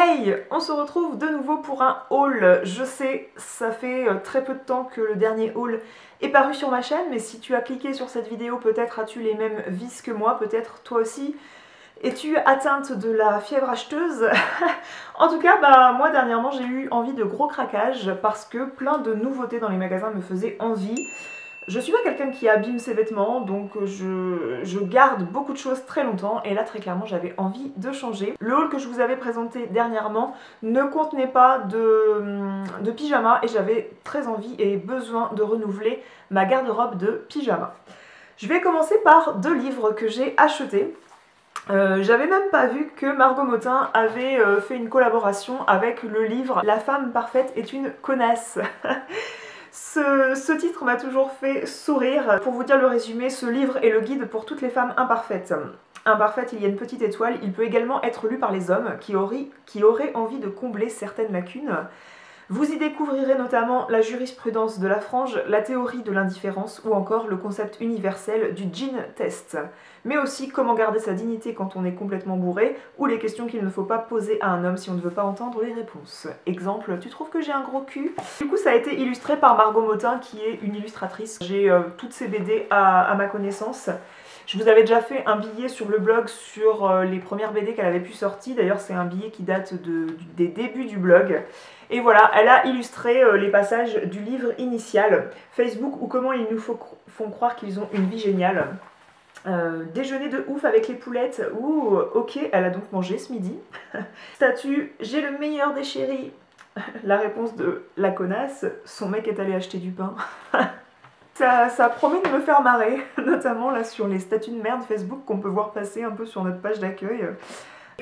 Hey, on se retrouve de nouveau pour un haul. Je sais, ça fait très peu de temps que le dernier haul est paru sur ma chaîne, mais si tu as cliqué sur cette vidéo, peut-être as-tu les mêmes vices que moi, peut-être toi aussi es-tu atteinte de la fièvre acheteuse. En tout cas, moi dernièrement j'ai eu envie de gros craquage parce que plein de nouveautés dans les magasins me faisaient envie. Je suis pas quelqu'un qui abîme ses vêtements, donc je garde beaucoup de choses très longtemps, et là très clairement j'avais envie de changer. Le haul que je vous avais présenté dernièrement ne contenait pas de pyjama, et j'avais très envie et besoin de renouveler ma garde-robe de pyjama. Je vais commencer par deux livres que j'ai achetés. J'avais même pas vu que Margot Motin avait fait une collaboration avec le livre La femme parfaite est une connasse. Ce titre m'a toujours fait sourire. Pour vous dire le résumé, ce livre est le guide pour toutes les femmes imparfaites. Imparfaite, il y a une petite étoile. Il peut également être lu par les hommes qui auraient envie de combler certaines lacunes. Vous y découvrirez notamment la jurisprudence de la frange, la théorie de l'indifférence ou encore le concept universel du gin test. Mais aussi comment garder sa dignité quand on est complètement bourré, ou les questions qu'il ne faut pas poser à un homme si on ne veut pas entendre les réponses. Exemple, tu trouves que j'ai un gros cul? Du coup, ça a été illustré par Margot Motin, qui est une illustratrice. J'ai toutes ses BD à ma connaissance. Je vous avais déjà fait un billet sur le blog sur les premières BD qu'elle avait pu sortir. D'ailleurs, c'est un billet qui date des débuts du blog. Et voilà, elle a illustré les passages du livre initial, Facebook ou comment ils nous font croire qu'ils ont une vie géniale. Déjeuner de ouf avec les poulettes, ouh, ok, elle a donc mangé ce midi. Statut, j'ai le meilleur des chéris. La réponse de la connasse, son mec est allé acheter du pain. Ça promet de me faire marrer, notamment là sur les statuts de merde Facebook qu'on peut voir passer un peu sur notre page d'accueil.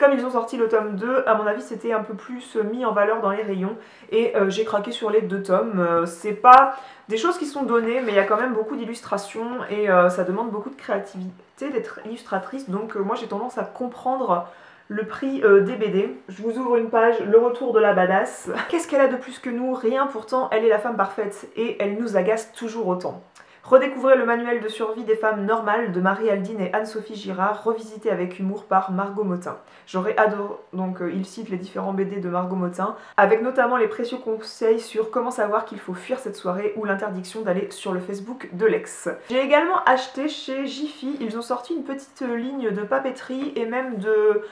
Comme ils ont sorti le tome 2, à mon avis c'était un peu plus mis en valeur dans les rayons, et j'ai craqué sur les deux tomes. C'est pas des choses qui sont données, mais il y a quand même beaucoup d'illustrations et ça demande beaucoup de créativité d'être illustratrice, donc moi j'ai tendance à comprendre le prix des BD. Je vous ouvre une page, le retour de la badass. Qu'est-ce qu'elle a de plus que nous? Rien, pourtant elle est la femme parfaite et elle nous agace toujours autant. Redécouvrez le manuel de survie des femmes normales de Marie Aldine et Anne-Sophie Girard, revisité avec humour par Margot Motin. J'aurais adoré, donc il cite les différents BD de Margot Motin, avec notamment les précieux conseils sur comment savoir qu'il faut fuir cette soirée ou l'interdiction d'aller sur le Facebook de l'ex. J'ai également acheté chez Jiffy, ils ont sorti une petite ligne de papeterie et même de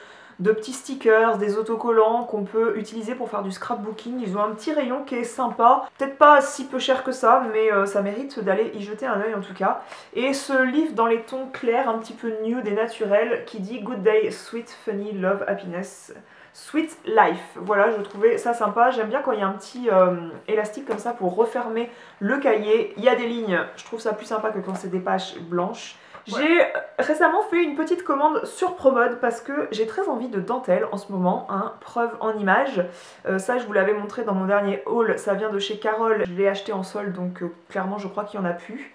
petits stickers, des autocollants qu'on peut utiliser pour faire du scrapbooking. Ils ont un petit rayon qui est sympa, peut-être pas si peu cher que ça, mais ça mérite d'aller y jeter un œil en tout cas. Et ce livre dans les tons clairs, un petit peu nude et naturel, qui dit Good Day, Sweet, Funny, Love, Happiness, Sweet Life. Voilà, je trouvais ça sympa. J'aime bien quand il y a un petit élastique comme ça pour refermer le cahier. Il y a des lignes, je trouve ça plus sympa que quand c'est des pages blanches. J'ai récemment fait une petite commande sur Promode parce que j'ai très envie de dentelle en ce moment, hein, preuve en image. Ça je vous l'avais montré dans mon dernier haul, ça vient de chez Carole, je l'ai acheté en solde donc clairement je crois qu'il y en a plus.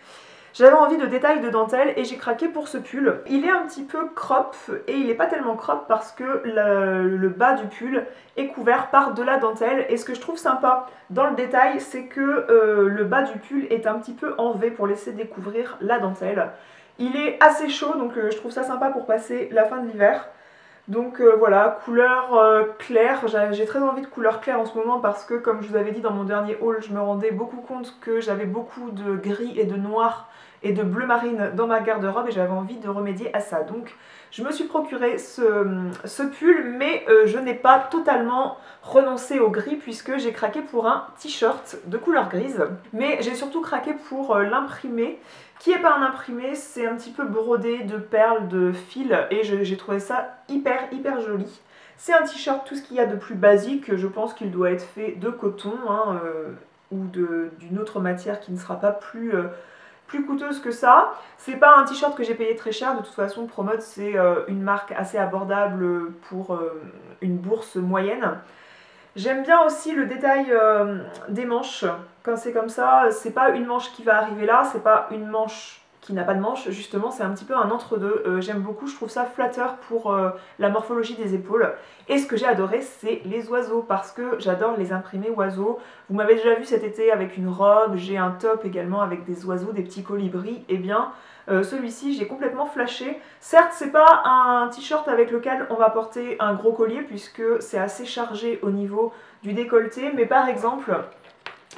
J'avais envie de détails de dentelle et j'ai craqué pour ce pull. Il est un petit peu crop et il n'est pas tellement crop parce que le bas du pull est couvert par de la dentelle, et ce que je trouve sympa dans le détail c'est que le bas du pull est un petit peu en V pour laisser découvrir la dentelle. Il est assez chaud, donc je trouve ça sympa pour passer la fin de l'hiver. Donc voilà, couleur claire. J'ai très envie de couleur claire en ce moment parce que, comme je vous avais dit dans mon dernier haul, je me rendais beaucoup compte que j'avais beaucoup de gris et de noir et de bleu marine dans ma garde-robe, et j'avais envie de remédier à ça. Donc je me suis procuré ce pull, mais je n'ai pas totalement renoncé au gris puisque j'ai craqué pour un t-shirt de couleur grise. Mais j'ai surtout craqué pour l'imprimé, qui n'est pas un imprimé, c'est un petit peu brodé de perles, de fils, et j'ai trouvé ça hyper joli. C'est un t-shirt, tout ce qu'il y a de plus basique. Je pense qu'il doit être fait de coton, hein, ou d'une autre matière qui ne sera pas plus coûteuse que ça. C'est pas un t-shirt que j'ai payé très cher, de toute façon Promode c'est une marque assez abordable pour une bourse moyenne. J'aime bien aussi le détail des manches. Quand c'est comme ça, c'est pas une manche qui va arriver là, c'est pas une manche qui n'a pas de manches, justement c'est un petit peu un entre-deux. J'aime beaucoup, je trouve ça flatteur pour la morphologie des épaules. Et ce que j'ai adoré, c'est les oiseaux, parce que j'adore les imprimés oiseaux. Vous m'avez déjà vu cet été avec une robe, j'ai un top également avec des oiseaux, des petits colibris. Et bien celui-ci j'ai complètement flashé. Certes c'est pas un t-shirt avec lequel on va porter un gros collier puisque c'est assez chargé au niveau du décolleté, mais par exemple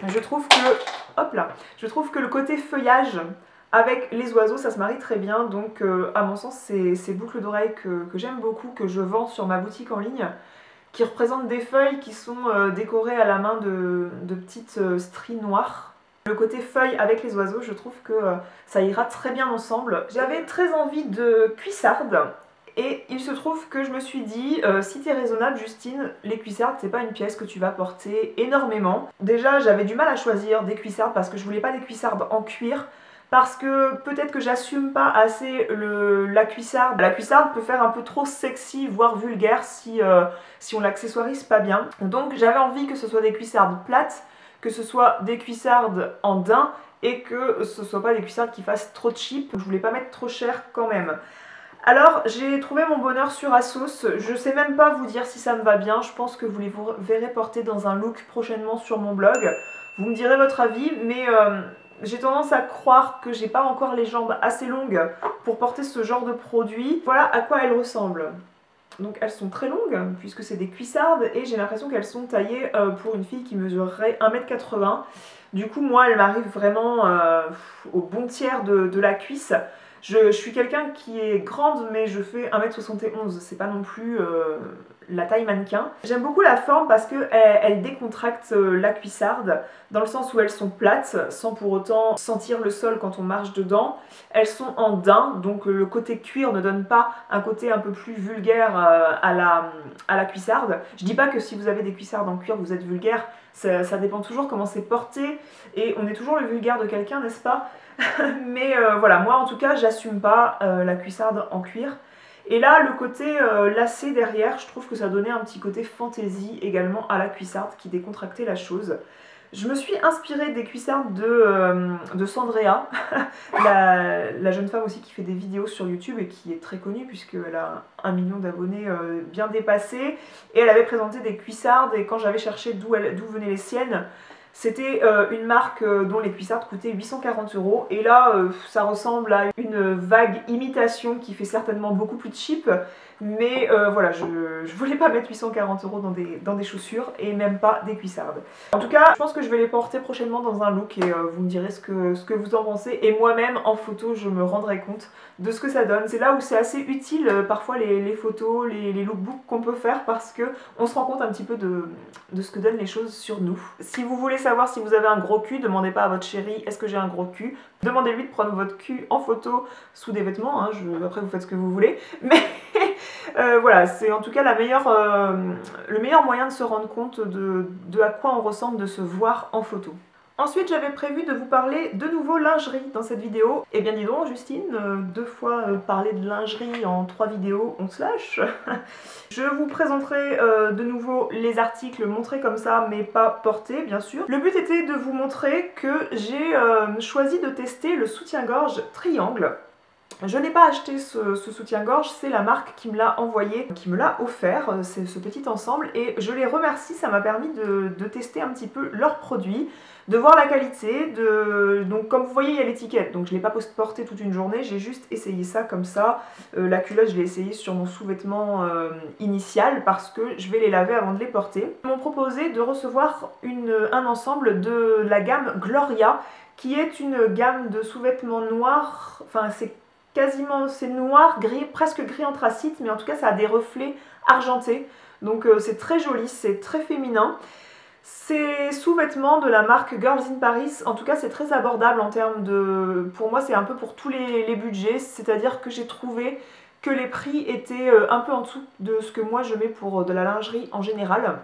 je trouve que le côté feuillage avec les oiseaux ça se marie très bien. Donc à mon sens c'est ces boucles d'oreilles que j'aime beaucoup, que je vends sur ma boutique en ligne, qui représentent des feuilles qui sont décorées à la main de petites stries noires. Le côté feuille avec les oiseaux, je trouve que ça ira très bien ensemble. J'avais très envie de cuissardes et il se trouve que je me suis dit, si t'es raisonnable Justine, les cuissardes c'est pas une pièce que tu vas porter énormément. Déjà j'avais du mal à choisir des cuissardes parce que je voulais pas des cuissardes en cuir, parce que peut-être que j'assume pas assez la cuissarde. La cuissarde peut faire un peu trop sexy, voire vulgaire si on l'accessoirise pas bien. Donc j'avais envie que ce soit des cuissardes plates, que ce soit des cuissardes en daim et que ce soit pas des cuissardes qui fassent trop cheap. Je voulais pas mettre trop cher quand même. Alors j'ai trouvé mon bonheur sur Asos. Je sais même pas vous dire si ça me va bien. Je pense que vous les verrez porter dans un look prochainement sur mon blog. Vous me direz votre avis, mais j'ai tendance à croire que j'ai pas encore les jambes assez longues pour porter ce genre de produit. Voilà à quoi elles ressemblent. Donc elles sont très longues puisque c'est des cuissardes et j'ai l'impression qu'elles sont taillées pour une fille qui mesurerait 1m80. Du coup moi elles m'arrivent vraiment au bon tiers de la cuisse. Je suis quelqu'un qui est grande mais je fais 1m71, c'est pas non plus la taille mannequin. J'aime beaucoup la forme parce qu'elle décontracte la cuissarde, dans le sens où elles sont plates sans pour autant sentir le sol quand on marche dedans. Elles sont en daim, donc le côté cuir ne donne pas un côté un peu plus vulgaire à la cuissarde. Je dis pas que si vous avez des cuissardes en cuir vous êtes vulgaire, ça dépend toujours comment c'est porté et on est toujours le vulgaire de quelqu'un, n'est-ce pas? Mais voilà, moi en tout cas j'assume pas la cuissarde en cuir. Et là le côté lacé derrière, je trouve que ça donnait un petit côté fantaisie également à la cuissarde qui décontractait la chose. Je me suis inspirée des cuissardes de Sandrea, la jeune femme aussi qui fait des vidéos sur YouTube et qui est très connue puisqu'elle a 1 million d'abonnés bien dépassés. Et elle avait présenté des cuissardes et quand j'avais cherché d'où venaient les siennes, c'était une marque dont les cuissardes coûtaient 840 €. Et là, ça ressemble à une vague imitation qui fait certainement beaucoup plus cheap. Mais voilà, je voulais pas mettre 840 € dans des chaussures et même pas des cuissardes. En tout cas, je pense que je vais les porter prochainement dans un look et vous me direz ce que vous en pensez. Et moi-même, en photo, je me rendrai compte de ce que ça donne. C'est là où c'est assez utile parfois les photos, les lookbooks qu'on peut faire parce que on se rend compte un petit peu de ce que donnent les choses sur nous. Si vous voulez savoir si vous avez un gros cul, demandez pas à votre chéri est-ce que j'ai un gros cul. Demandez-lui de prendre votre cul en photo sous des vêtements, hein, après vous faites ce que vous voulez. Mais voilà, c'est en tout cas le meilleur moyen de se rendre compte de à quoi on ressemble, de se voir en photo. Ensuite, j'avais prévu de vous parler de nouveau lingerie dans cette vidéo. Et bien dis donc, Justine, 2 fois parler de lingerie en 3 vidéos, on se lâche. Je vous présenterai de nouveau les articles montrés comme ça, mais pas portés, bien sûr. Le but était de vous montrer que j'ai choisi de tester le soutien-gorge Triangle. Je n'ai pas acheté ce soutien-gorge, c'est la marque qui me l'a envoyé, qui me l'a offert, c'est ce petit ensemble, et je les remercie, ça m'a permis de tester un petit peu leurs produits, de voir la qualité, donc comme vous voyez il y a l'étiquette, donc je ne l'ai pas porté toute une journée, j'ai juste essayé ça comme ça. La culotte je l'ai essayé sur mon sous-vêtement initial parce que je vais les laver avant de les porter. Ils m'ont proposé de recevoir un ensemble de la gamme Gloria, qui est une gamme de sous-vêtements noirs, enfin c'est noir, gris, presque gris anthracite, mais en tout cas ça a des reflets argentés, donc c'est très joli, c'est très féminin. Ces sous-vêtements de la marque Girls in Paris, en tout cas c'est très abordable en termes de... Pour moi c'est un peu pour tous les budgets, c'est-à-dire que j'ai trouvé que les prix étaient un peu en dessous de ce que moi je mets pour de la lingerie en général.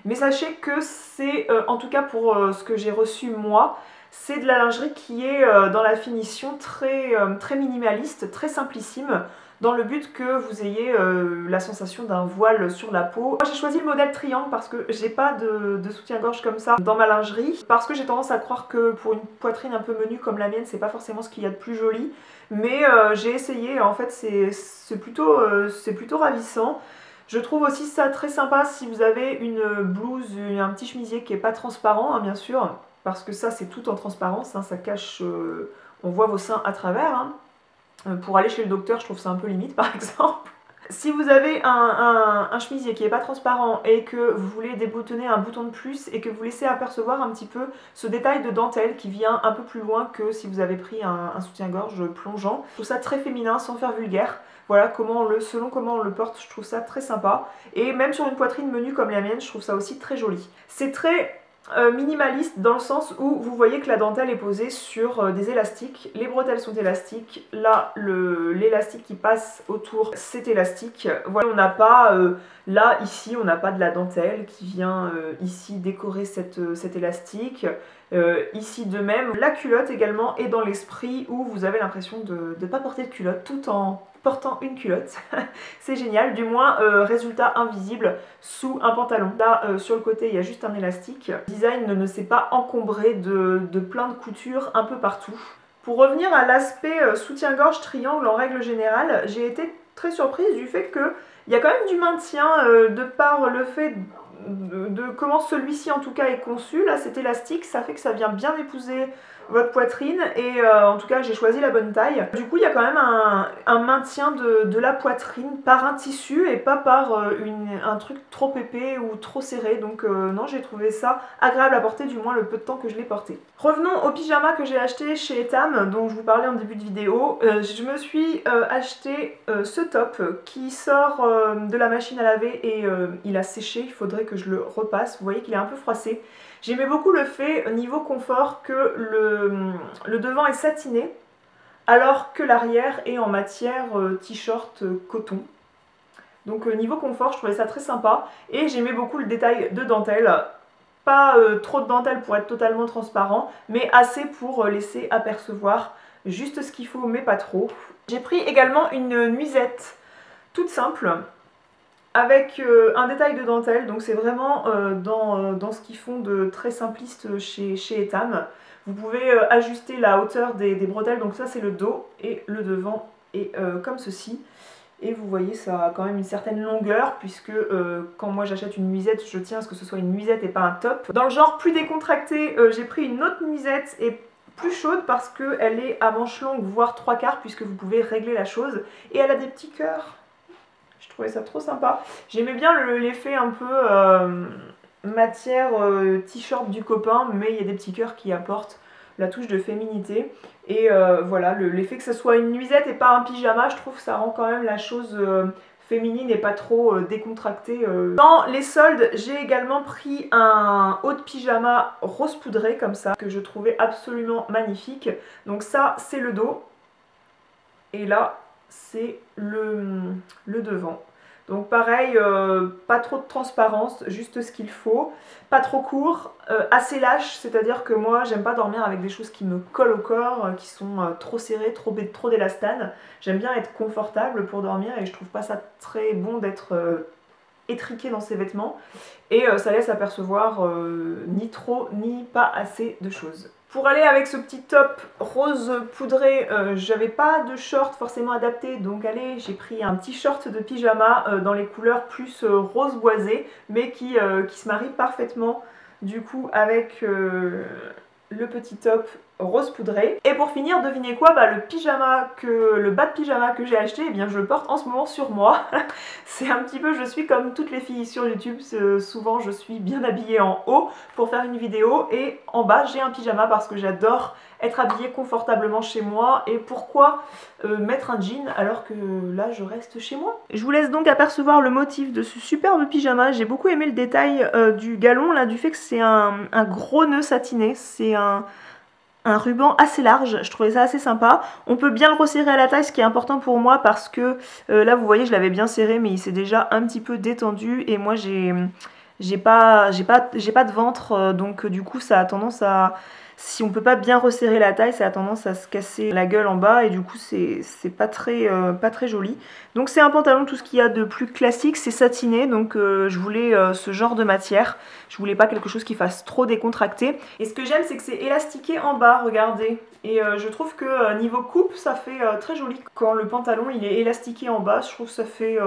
Mais sachez que c'est, en tout cas pour ce que j'ai reçu moi, c'est de la lingerie qui est dans la finition très minimaliste, très simplissime. dans le but que vous ayez la sensation d'un voile sur la peau. Moi j'ai choisi le modèle triangle parce que j'ai pas de soutien-gorge comme ça dans ma lingerie, parce que j'ai tendance à croire que pour une poitrine un peu menue comme la mienne, c'est pas forcément ce qu'il y a de plus joli, mais j'ai essayé, en fait c'est plutôt ravissant. Je trouve aussi ça très sympa si vous avez une blouse, un petit chemisier qui est pas transparent, hein, bien sûr, parce que ça c'est tout en transparence, hein, ça cache, on voit vos seins à travers, hein. Pour aller chez le docteur, je trouve ça un peu limite par exemple. Si vous avez un chemisier qui n'est pas transparent et que vous voulez déboutonner un bouton de plus et que vous laissez apercevoir un petit peu ce détail de dentelle qui vient un peu plus loin que si vous avez pris un soutien-gorge plongeant, je trouve ça très féminin sans faire vulgaire. Voilà, selon comment on le porte, je trouve ça très sympa. Et même sur une poitrine menue comme la mienne, je trouve ça aussi très joli. C'est très minimaliste dans le sens où vous voyez que la dentelle est posée sur des élastiques, les bretelles sont élastiques, là l'élastique qui passe autour c'est élastique, voilà, on n'a pas là ici on n'a pas de la dentelle qui vient ici décorer cet élastique, ici de même. La culotte également est dans l'esprit où vous avez l'impression de ne pas porter de culotte tout en portant une culotte. C'est génial, du moins résultat invisible sous un pantalon. Là sur le côté il y a juste un élastique. Le design ne s'est pas encombré de plein de coutures un peu partout. Pour revenir à l'aspect soutien-gorge triangle en règle générale, j'ai été très surprise du fait qu'il y a quand même du maintien de par le fait de comment celui-ci en tout cas est conçu. Là cet élastique, ça fait que ça vient bien épouser votre poitrine et en tout cas j'ai choisi la bonne taille. Du coup il y a quand même un maintien de la poitrine par un tissu et pas par un truc trop épais ou trop serré, donc non, j'ai trouvé ça agréable à porter, du moins le peu de temps que je l'ai porté. Revenons au pyjama que j'ai acheté chez Etam, dont je vous parlais en début de vidéo. Je me suis acheté ce top qui sort de la machine à laver et il a séché, il faudrait que je le repasse, vous voyez qu'il est un peu froissé. J'aimais beaucoup le fait, niveau confort, que le devant est satiné, alors que l'arrière est en matière t-shirt coton. Donc niveau confort, je trouvais ça très sympa. Et j'aimais beaucoup le détail de dentelle. Pas trop de dentelle pour être totalement transparent, mais assez pour laisser apercevoir juste ce qu'il faut, mais pas trop. J'ai pris également une nuisette toute simple, avec un détail de dentelle, donc c'est vraiment dans ce qu'ils font de très simpliste chez Etam. Vous pouvez ajuster la hauteur des bretelles, donc ça c'est le dos, et le devant est comme ceci. Et vous voyez, ça a quand même une certaine longueur, puisque quand moi j'achète une nuisette, je tiens à ce que ce soit une nuisette et pas un top. Dans le genre plus décontracté, j'ai pris une autre nuisette et plus chaude parce qu'elle est à manches longues, voire 3/4, puisque vous pouvez régler la chose. Et elle a des petits cœurs. Je trouvais ça trop sympa. J'aimais bien l'effet un peu matière t-shirt du copain, mais il y a des petits cœurs qui apportent la touche de féminité. Et voilà, l'effet que ce soit une nuisette et pas un pyjama, je trouve que ça rend quand même la chose féminine et pas trop décontractée. Dans les soldes, j'ai également pris un haut de pyjama rose poudré comme ça, que je trouvais absolument magnifique. Donc ça, c'est le dos. Et là, c'est le devant. Donc pareil, pas trop de transparence, juste ce qu'il faut. Pas trop court, assez lâche, c'est-à-dire que moi j'aime pas dormir avec des choses qui me collent au corps, qui sont trop serrées, trop d'élastane. J'aime bien être confortable pour dormir et je trouve pas ça très bon d'être étriqué dans ses vêtements. Et ça laisse apercevoir ni trop ni pas assez de choses. Pour aller avec ce petit top rose poudré, j'avais pas de short forcément adapté, donc allez, j'ai pris un petit short de pyjama dans les couleurs plus rose boisé, mais qui se marie parfaitement du coup avec le petit top rose poudré. Et pour finir, devinez quoi, bah, le bas de pyjama que j'ai acheté, eh bien je le porte en ce moment sur moi. C'est un petit peu, je suis comme toutes les filles sur YouTube, souvent je suis bien habillée en haut pour faire une vidéo et en bas j'ai un pyjama parce que j'adore être habillée confortablement chez moi. Et pourquoi mettre un jean alors que là je reste chez moi? Je vous laisse donc apercevoir le motif de ce superbe pyjama. J'ai beaucoup aimé le détail du galon, là, du fait que c'est un gros nœud satiné, c'est un ruban assez large, je trouvais ça assez sympa. On peut bien le resserrer à la taille, ce qui est important pour moi parce que là vous voyez je l'avais bien serré mais il s'est déjà un petit peu détendu et moi j'ai pas de ventre, donc du coup ça a tendance à si on peut pas bien resserrer la taille, ça a tendance à se casser la gueule en bas et du coup c'est pas très joli. Donc c'est un pantalon, tout ce qu'il y a de plus classique, c'est satiné, donc je voulais ce genre de matière. Je voulais pas quelque chose qui fasse trop décontracté. Et ce que j'aime, c'est que c'est élastiqué en bas, regardez. Et je trouve que niveau coupe, ça fait très joli. Quand le pantalon il est élastiqué en bas, je trouve que ça fait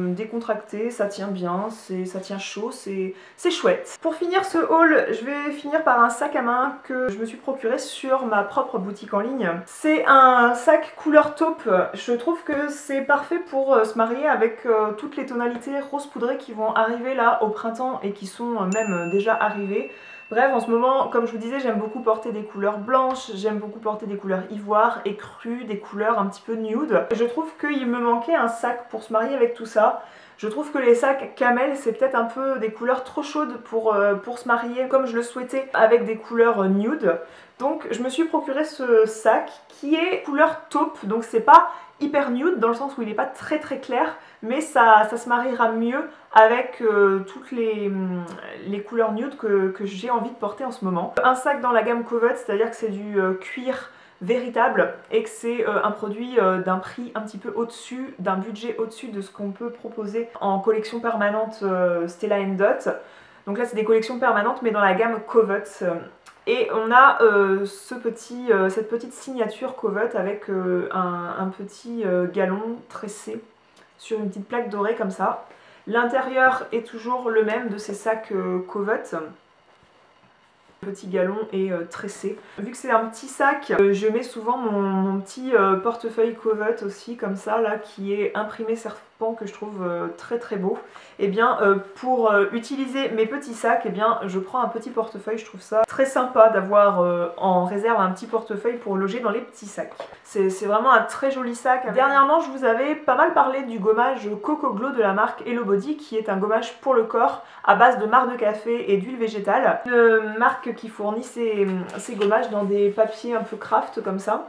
décontracté, ça tient bien, ça tient chaud, c'est chouette. Pour finir ce haul, je vais finir par un sac à main que je me suis procuré sur ma propre boutique en ligne. C'est un sac couleur taupe. Je trouve que c'est parfait pour se marier avec toutes les tonalités rose poudré qui vont arriver là au printemps et qui sont même déjà arrivées. Bref, en ce moment, comme je vous disais, j'aime beaucoup porter des couleurs blanches, j'aime beaucoup porter des couleurs ivoire, écrues, des couleurs un petit peu nude. Je trouve qu'il me manquait un sac pour se marier avec tout ça. Je trouve que les sacs camel, c'est peut-être un peu des couleurs trop chaudes pour se marier comme je le souhaitais avec des couleurs nude. Donc je me suis procuré ce sac qui est couleur taupe, donc c'est pas hyper nude dans le sens où il n'est pas très clair, mais ça se mariera mieux avec toutes les couleurs nude que j'ai envie de porter en ce moment. Un sac dans la gamme Covet, c'est-à-dire que c'est du cuir véritable et que c'est un produit d'un prix un petit peu au-dessus, d'un budget au-dessus de ce qu'on peut proposer en collection permanente Stella & Dot. Donc là c'est des collections permanentes mais dans la gamme Covet. Et on a cette petite signature Covet avec un petit galon tressé sur une petite plaque dorée comme ça. L'intérieur est toujours le même de ces sacs Covet. Le petit galon est tressé. Vu que c'est un petit sac, je mets souvent mon petit portefeuille Covet aussi comme ça là qui est imprimé serpent que je trouve très beau. Et bien pour utiliser mes petits sacs, et bien je prends un petit portefeuille. Je trouve ça très sympa d'avoir en réserve un petit portefeuille pour loger dans les petits sacs. C'est vraiment un très joli sac. Dernièrement je vous avais pas mal parlé du gommage Coco Glow de la marque Hello Body qui est un gommage pour le corps à base de marc de café et d'huile végétale. Une marque qui fournit ces gommages dans des papiers un peu craft comme ça.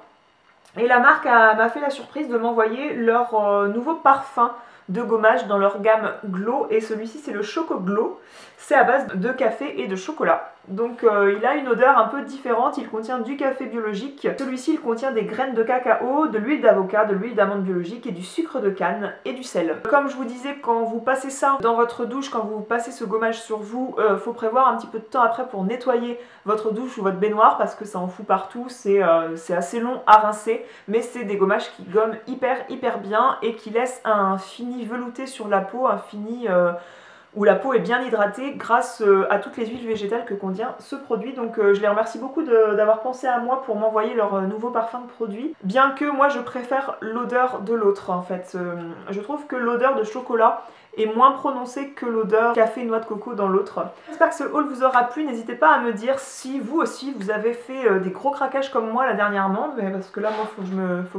Et la marque m'a fait la surprise de m'envoyer leur nouveau parfum de gommage dans leur gamme Glow et celui-ci c'est le Choco Glow. C'est à base de café et de chocolat. Donc il a une odeur un peu différente, il contient du café biologique. Celui-ci il contient des graines de cacao, de l'huile d'avocat, de l'huile d'amande biologique et du sucre de canne et du sel. Comme je vous disais, quand vous passez ça dans votre douche, quand vous passez ce gommage sur vous, faut prévoir un petit peu de temps après pour nettoyer votre douche ou votre baignoire parce que ça en fout partout, c'est assez long à rincer, mais c'est des gommages qui gomment hyper bien et qui laissent un fini velouté sur la peau, un fini où la peau est bien hydratée grâce à toutes les huiles végétales que contient ce produit. Donc je les remercie beaucoup d'avoir pensé à moi pour m'envoyer leur nouveau parfum de produit. Bien que moi je préfère l'odeur de l'autre en fait. Je trouve que l'odeur de chocolat est moins prononcée que l'odeur café noix de coco dans l'autre. J'espère que ce haul vous aura plu. N'hésitez pas à me dire si vous aussi vous avez fait des gros craquages comme moi là dernièrement, mais parce que là moi faut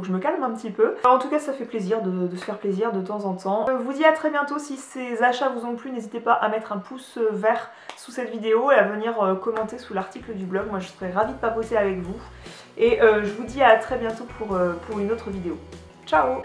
que je me calme un petit peu. En tout cas ça fait plaisir de se faire plaisir de temps en temps. Je vous dis à très bientôt. Si ces achats vous ont plu, n'hésitez pas à mettre un pouce vert sous cette vidéo et à venir commenter sous l'article du blog. Moi je serais ravie de papoter avec vous. Et je vous dis à très bientôt pour une autre vidéo. Ciao!